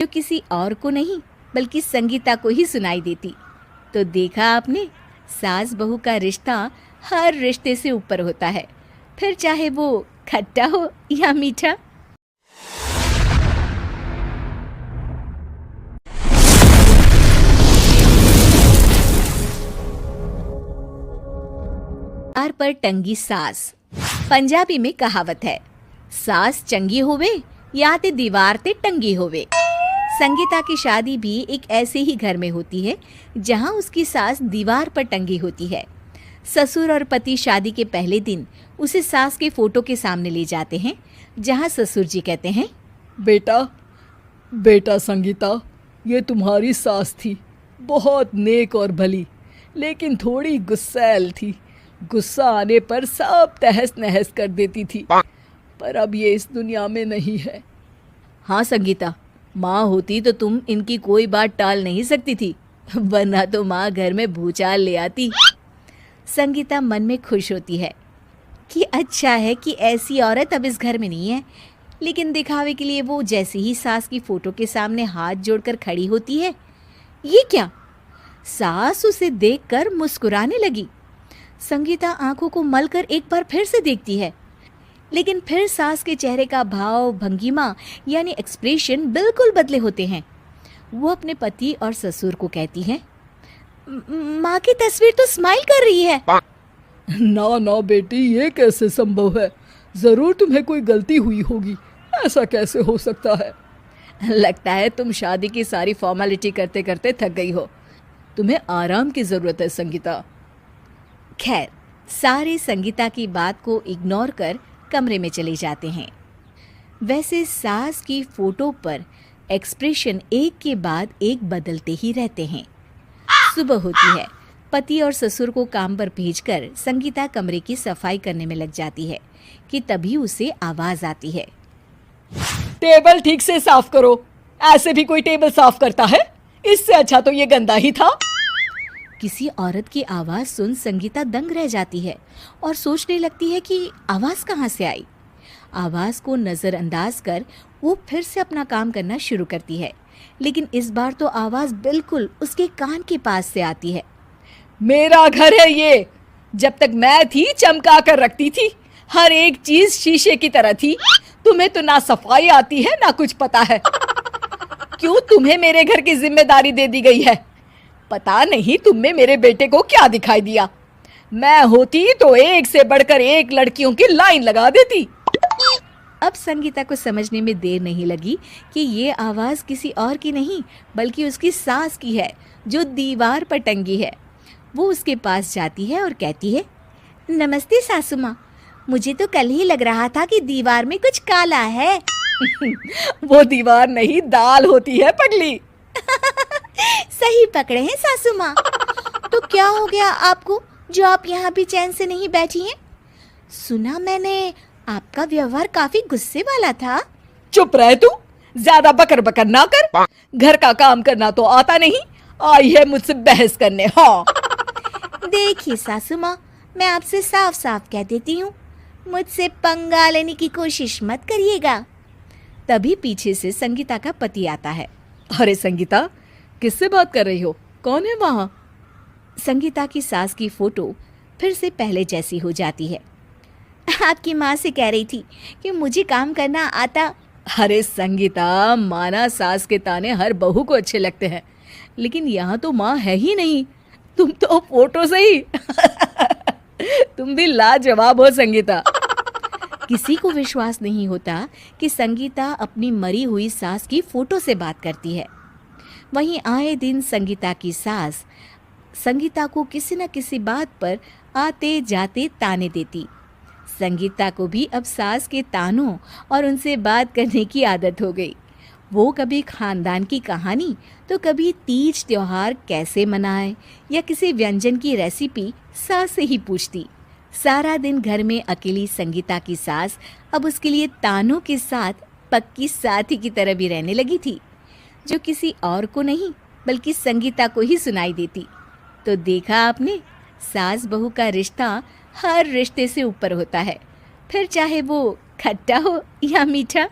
जो किसी और को नहीं बल्कि संगीता को ही सुनाई देती। तो देखा आपने, सास बहू का रिश्ता हर रिश्ते से ऊपर होता है, फिर चाहे वो खट्टा हो या मीठा। द्वार पर टंगी सास। पंजाबी में कहावत है, सास चंगी होवे या ते दीवार ते टंगी होवे। संगीता की शादी भी एक ऐसे ही घर में होती है जहां उसकी सास दीवार पर टंगी होती है। ससुर और पति शादी के पहले दिन उसे सास के फोटो के सामने ले जाते हैं, जहां ससुर जी कहते हैं, बेटा बेटा संगीता, ये तुम्हारी सास थी, बहुत नेक और भली, लेकिन थोड़ी गुस्सैल थी। गुस्सा आने पर सब तहस नहस कर देती थी, पर अब ये इस दुनिया में नहीं है। हाँ संगीता, माँ होती तो तुम इनकी कोई बात टाल नहीं सकती थी, वरना तो माँ घर में भूचाल ले आती। संगीता मन में खुश होती है कि अच्छा है कि ऐसी औरत अब इस घर में नहीं है, लेकिन दिखावे के लिए वो जैसे ही सास की फोटो के सामने हाथ जोड़कर खड़ी होती है, ये क्या? सास उसे देखकर मुस्कुराने लगी। संगीता आंखों को मलकर एक बार फिर से देखती है, लेकिन फिर सास के चेहरे का भाव, भंगिमा यानी एक्सप्रेशन बिल्कुल बदले होते हैं। वो अपने पति और ससुर को कहती है, माँ की तस्वीर तो स्माइल कर रही है। ना ना बेटी, ये कैसे संभव है? जरूर तुम्हें कोई गलती हुई होगी, ऐसा कैसे हो सकता है? लगता है तुम शादी की सारी फॉर्मेलिटी करते करते थक गई हो, तुम्हें आराम की जरूरत है संगीता। खैर, सारे संगीता की बात को इग्नोर कर कमरे में चले जाते हैं। वैसे सास की फोटो पर एक्सप्रेशन एक के बाद एक बदलते ही रहते हैं। सुबह होती है, पति और ससुर को काम पर भेजकर संगीता कमरे की सफाई करने में लग जाती है कि तभी उसे आवाज आती है, टेबल ठीक से साफ करो। ऐसे भी कोई टेबल साफ करता है? इससे अच्छा तो ये गंदा ही था। किसी औरत की आवाज सुन संगीता दंग रह जाती है और सोचने लगती है कि आवाज कहाँ से आई। आवाज को नजरअंदाज कर वो फिर से अपना काम करना शुरू करती है, लेकिन इस बार तो आवाज बिल्कुल उसके कान के पास से आती है। मेरा घर है ये। जब तक मैं थी चमका कर रखती थी, हर एक चीज शीशे की तरह थी। तुम्हें तो ना सफाई आती है ना कुछ पता है। क्यों तुम्हें मेरे घर की जिम्मेदारी दे दी गई है? पता नहीं तुम में मेरे बेटे को क्या दिखाई दिया। मैं होती तो एक से बढ़कर एक लड़कियों की लाइन लगा देती। अब संगीता को समझने में देर नहीं लगी कि ये आवाज किसी और की नहीं बल्कि उसकी सास की है, जो दीवार पर टंगी है। वो उसके पास जाती है और कहती है, नमस्ते सासू माँ, मुझे तो कल ही लग रहा था कि दीवार में कुछ काला है। वो दीवार नहीं, दाल होती है पगली। सही पकड़े हैं सासू माँ। तो क्या हो गया आपको जो आप यहाँ भी चैन से नहीं बैठी हैं? सुना मैंने आपका व्यवहार काफी गुस्से वाला था। चुप रह तू, ज्यादा बकर बकर ना कर। घर का काम करना तो आता नहीं, आई है मुझसे बहस करने। हाँ देखिए सासू माँ, मैं आपसे साफ साफ कह देती हूँ, मुझसे पंगा लेने की कोशिश मत करिएगा। तभी पीछे से संगीता का पति आता है। अरे संगीता, किससे बात कर रही हो? कौन है वहाँ? संगीता की सास की फोटो फिर से पहले जैसी हो जाती है। आपकी माँ से कह रही थी कि मुझे काम करना आता। अरे संगीता, माना सास के ताने हर बहू को अच्छे लगते हैं, लेकिन यहाँ तो माँ है ही नहीं, तुम तो फोटो से ही। तुम भी लाजवाब हो संगीता। किसी को विश्वास नहीं होता कि संगीता अपनी मरी हुई सास की फोटो से बात करती है। वहीं आए दिन संगीता की सास संगीता को किसी न किसी बात पर आते जाते ताने देती। संगीता को भी अब सास के तानों और उनसे बात करने की आदत हो गई। वो कभी खानदान की कहानी तो कभी तीज त्योहार कैसे मनाए या किसी व्यंजन की रेसिपी सास से ही पूछती। सारा दिन घर में अकेली संगीता की सास अब उसके लिए तानों के साथ पक्की साथी की तरह भी रहने लगी थी, जो किसी और को नहीं बल्कि संगीता को ही सुनाई देती। तो देखा आपने, सास बहू का रिश्ता हर रिश्ते से ऊपर होता है, फिर चाहे वो खट्टा हो या मीठा।